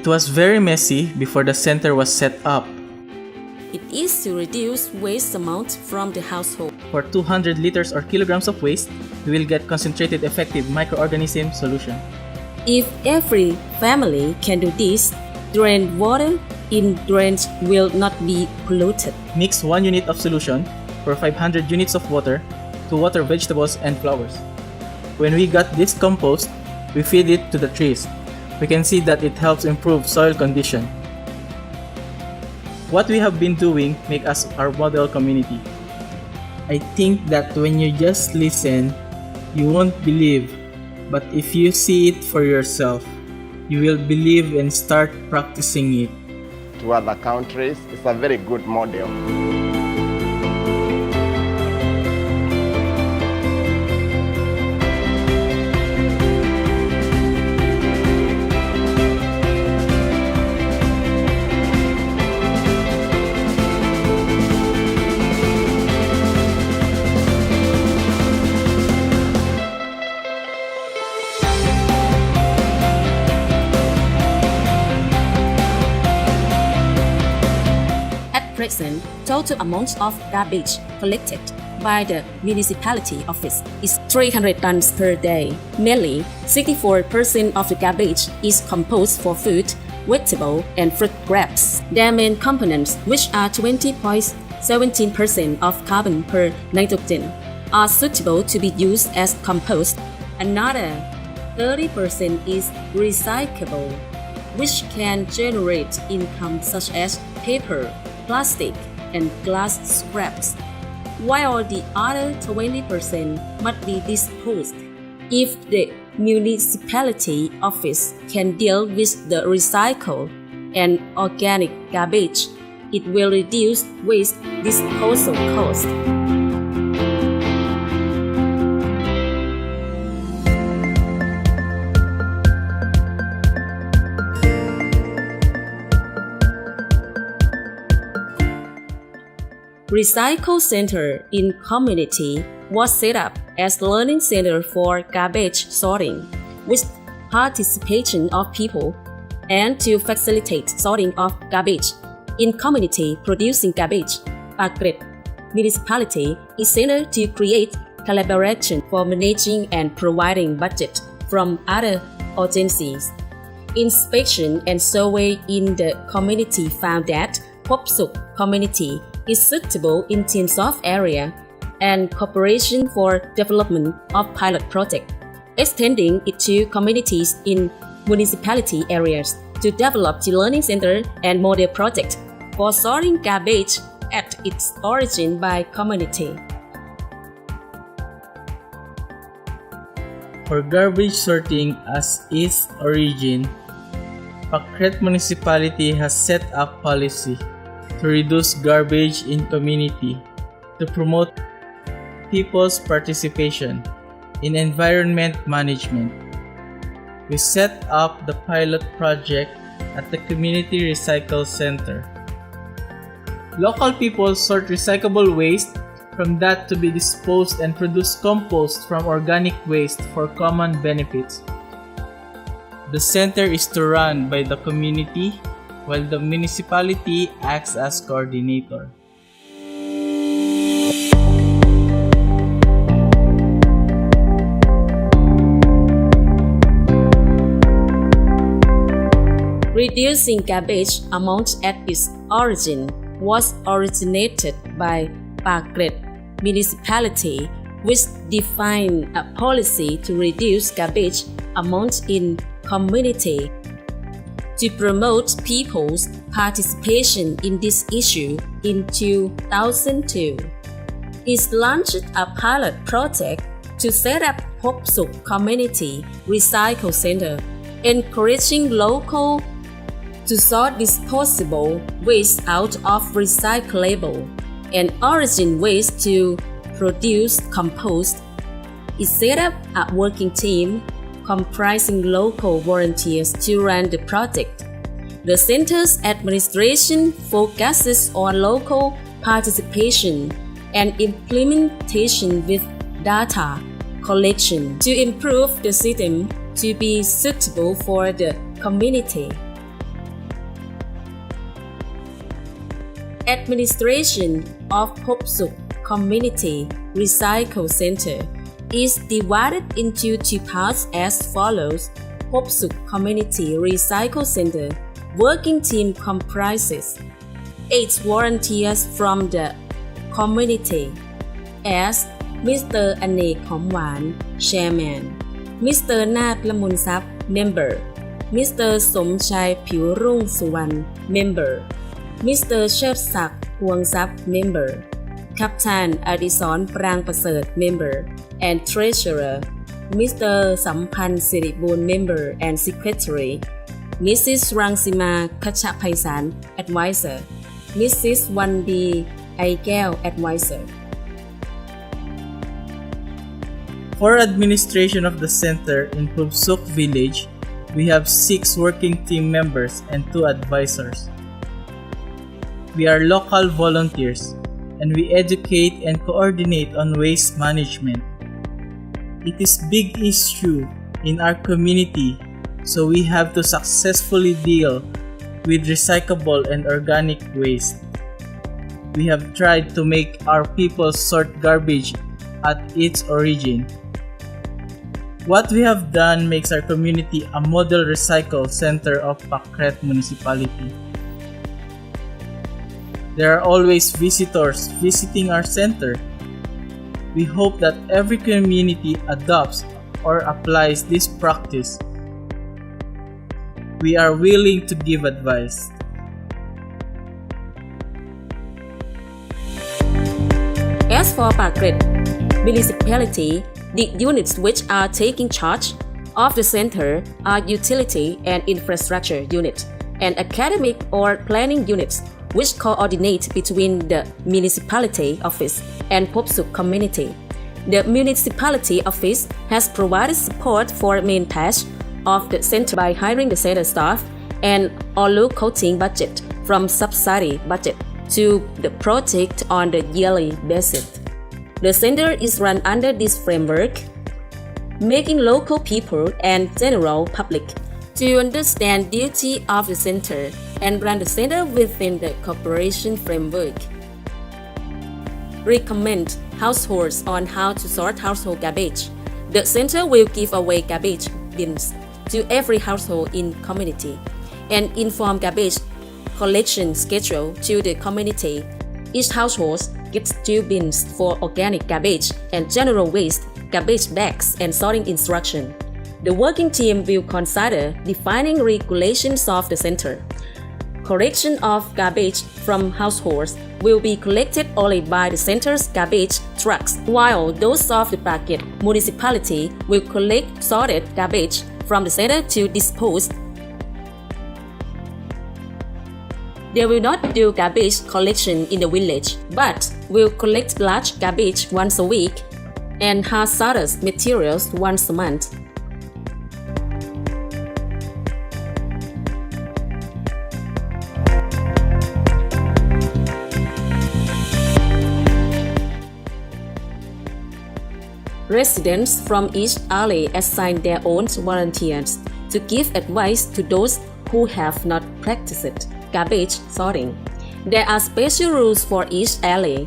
was very messy before the center was set up. It is to reduce waste amount from the household. For 200 liters or kilograms of waste, we will get concentrated effective microorganism solution. If every family can do this, drained water in drains will not be polluted. Mix 1 unit of solution for 500 units of water to water vegetables and flowers. When we got this compost, we feed it to the trees. We can see that it helps improve soil condition. What we have been doing make us our model community. I think that when you just listen, you won't believe, but if you see it for yourself, you will believe and start practicing it. To other countries, it's a very good model. Present, total amount of garbage collected by the municipality office is 300 tons per day. Mainly, 64% of the garbage is composed for food, vegetable, and fruit grabs. Their main components, which are 20.17% of carbon per nitrogen, are suitable to be used as compost. Another 30% is recyclable, which can generate income such as paper, plastic, and glass scraps, while the other 20% must be disposed. If the municipality office can deal with the recycled and organic garbage, it will reduce waste disposal costs. Recycle Center in Community was set up as learning center for garbage sorting, with participation of people, and to facilitate sorting of garbage in community producing garbage. Pakret Municipality is center to create collaboration for managing and providing budget from other agencies. Inspection and survey in the community found that Phopsuk community is suitable in terms of area and cooperation for development of pilot project, extending it to communities in municipality areas to develop the learning center and model project for sorting garbage at its origin by community. For garbage sorting as its origin, Pakret Municipality has set up policy to reduce garbage in community, to promote people's participation in environment management. We set up the pilot project at the Community Recycle Center. Local people sort recyclable waste from that to be disposed and produce compost from organic waste for common benefits. The center is to run by the community, while the municipality acts as coordinator. Reducing garbage amount at its origin was originated by Pakret Municipality, which defined a policy to reduce garbage amount in community. To promote people's participation in this issue in 2002, it launched a pilot project to set up Phopsuk Community Recycle Center, encouraging local to sort disposable waste out of recyclable and origin waste to produce compost. It set up a working team comprising local volunteers to run the project. The center's administration focuses on local participation and implementation with data collection to improve the system to be suitable for the community. administration of Phopsuk Community Recycle Center is divided into two parts as follows. Phopsuk Community Recycle Center working team comprises 8 volunteers from the community as Mr. Anek Homwan, Chairman, Mr. Nath Lamun Sap, Member, Mr. Somchai Phirung Suwan, Member, Mr. Shersak Huang Sap, Member, Captain Adison Prang Pasert, Member, and Treasurer, Mr. Sampan Siribun, Member and Secretary, Mrs. Rangsima Kachapaisan, Advisor, Mrs. Wanbi Aikeo, Advisor. For administration of the center in Phopsuk Village, we have 6 working team members and 2 advisors. We are local volunteers and we educate and coordinate on waste management. It is big issue in our community, so we have to successfully deal with recyclable and organic waste. We have tried to make our people sort garbage at its origin. What we have done makes our community a model recycle center of Pakret Municipality. There are always visitors visiting our center. We hope that every community adopts or applies this practice. We are willing to give advice. As for Pakret Municipality, the units which are taking charge of the center are utility and infrastructure units and academic or planning units which coordinate between the municipality office and Phopsuk community. The municipality office has provided support for main task of the center by hiring the center staff and allocating budget from subsidy budget to the project on the yearly basis. The center is run under this framework, making local people and general public to understand duty of the center and run the center within the cooperation framework. Recommend households on how to sort household garbage. The center will give away garbage bins to every household in community and inform garbage collection schedule to the community. Each household gets 2 bins for organic garbage and general waste, garbage bags, and sorting instruction. The working team will consider defining regulations of the center. Collection of garbage from households will be collected only by the center's garbage trucks, while those of the Pakret municipality will collect sorted garbage from the center to dispose. They will not do garbage collection in the village, but will collect large garbage once a week and hazardous materials once a month. Residents from each alley assign their own volunteers to give advice to those who have not practiced garbage sorting. There are special rules for each alley.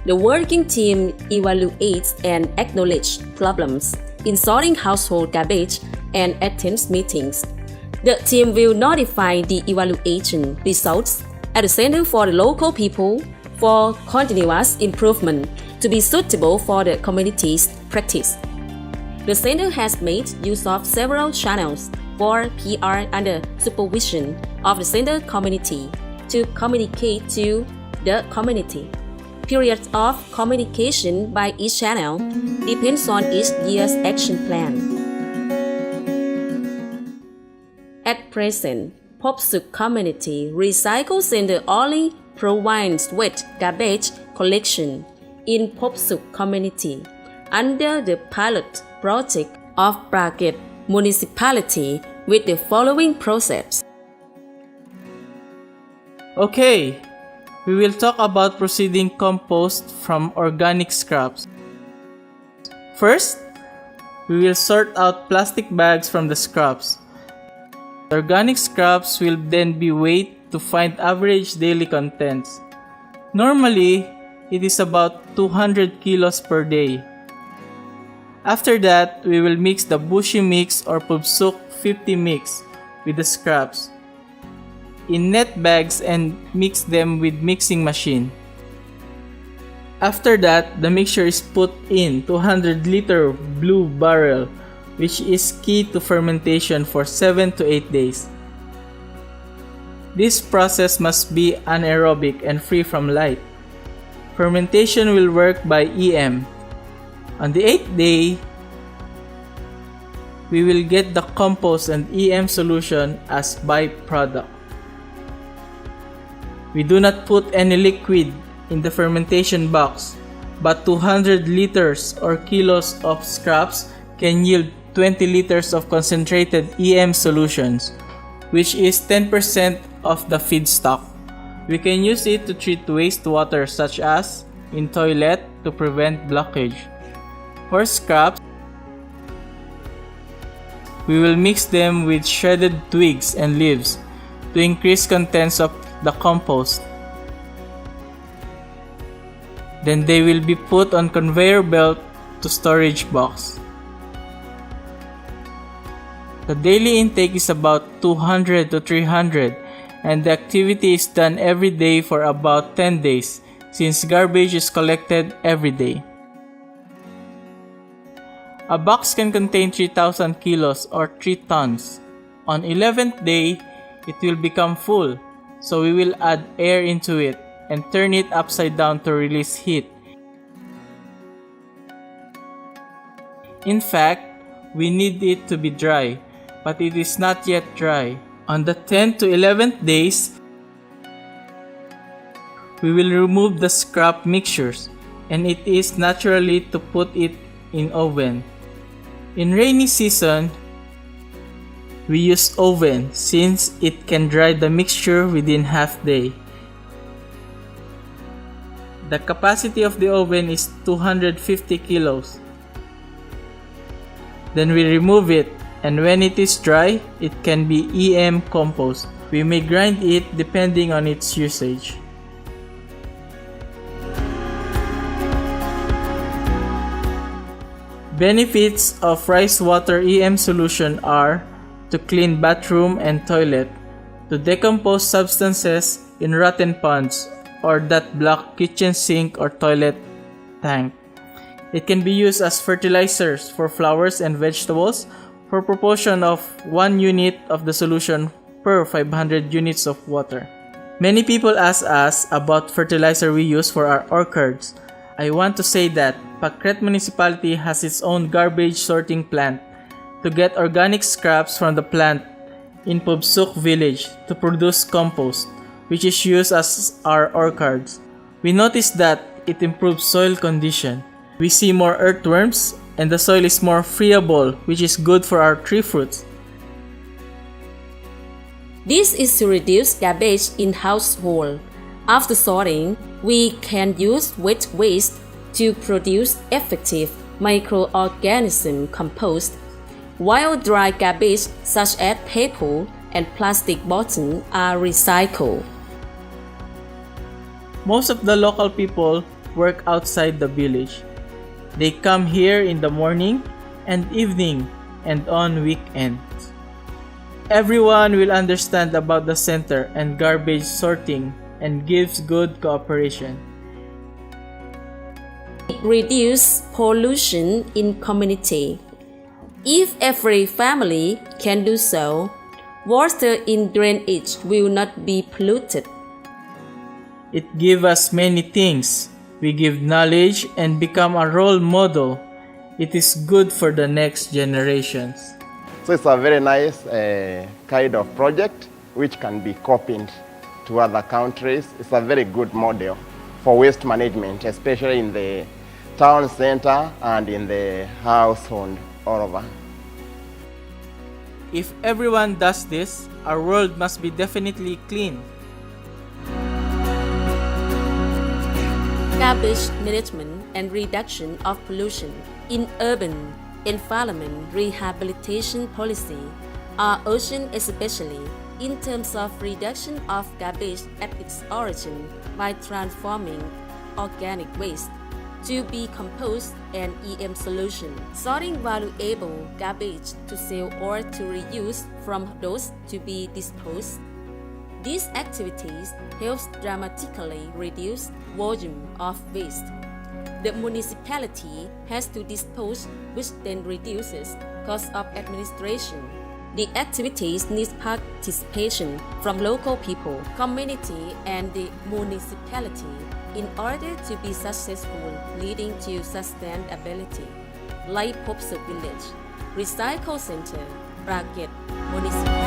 The working team evaluates and acknowledges problems in sorting household garbage and attends meetings. The team will notify the evaluation results at the center for the local people for continuous improvement to be suitable for the community's practice. The center has made use of several channels for PR under supervision of the center community to communicate to the community. Periods of communication by each channel depends on each year's action plan. At present, Phopsuk Community Recycle Center only provides wet garbage collection in Phopsuk community under the pilot project of Pakret Municipality with the following process. Okay, we will talk about proceeding compost from organic scraps. First, we will sort out plastic bags from the scraps. Organic scraps will then be weighed to find average daily contents. Normally, it is about 200 kilos per day. After that, we will mix the Bushi mix or Pubsuk 50 mix with the scraps in net bags and mix them with mixing machine. After that, the mixture is put in 200-liter blue barrel, which is key to fermentation for 7 to 8 days. This process must be anaerobic and free from light. Fermentation will work by EM. On the 8th day, we will get the compost and EM solution as byproduct. We do not put any liquid in the fermentation box, but 200 liters or kilos of scraps can yield 20 liters of concentrated EM solutions, which is 10% of the feedstock. We can use it to treat wastewater such as in toilet to prevent blockage. For scraps, we will mix them with shredded twigs and leaves to increase contents of the compost. Then they will be put on conveyor belt to storage box. The daily intake is about 200 to 300 and the activity is done every day for about 10 days since garbage is collected every day. A box can contain 3,000 kilos or 3 tons. On 11th day, it will become full, so we will add air into it and turn it upside down to release heat. In fact, we need it to be dry, but it is not yet dry. On the 10th to 11th days, we will remove the scrap mixtures, and it is naturally to put it in oven. In rainy season, we use oven since it can dry the mixture within half day. The capacity of the oven is 250 kilos. Then we remove it, and when it is dry, it can be EM compost. We may grind it depending on its usage. Benefits of rice water EM solution are to clean bathroom and toilet, to decompose substances in rotten ponds or that block kitchen sink or toilet tank. It can be used as fertilizers for flowers and vegetables for proportion of 1 unit of the solution per 500 units of water. Many people ask us about fertilizer we use for our orchards. I want to say that Pakret Municipality has its own garbage sorting plant to get organic scraps from the plant in Pubsuk village to produce compost, which is used as our orchards. We noticed that it improves soil condition. We see more earthworms and the soil is more friable, which is good for our tree fruits. This is to reduce garbage in household. After sorting, we can use wet waste to produce effective microorganism compost, while dry garbage such as paper and plastic bottles are recycled. Most of the local people work outside the village. They come here in the morning and evening and on weekends. Everyone will understand about the center and garbage sorting and gives good cooperation. Reduce pollution in community. If every family can do so, water in drainage will not be polluted. It gives us many things. We give knowledge and become a role model. It is good for the next generations. So it's a very nice kind of project which can be copied to other countries. It's a very good model for waste management, especially in the town center and in the household all over. If everyone does this, our world must be definitely clean. Garbage management and reduction of pollution in urban environment rehabilitation policy are urgent, especially in terms of reduction of garbage at its origin by transforming organic waste to be compost and EM solution, sorting valuable garbage to sell or to reuse from those to be disposed. These activities helps dramatically reduce volume of waste. The municipality has to dispose, which then reduces cost of administration. The activities need participation from local people, community, and the municipality in order to be successful, leading to sustainability. Like Popso Village, Recycle Center, Bracket, Municipality.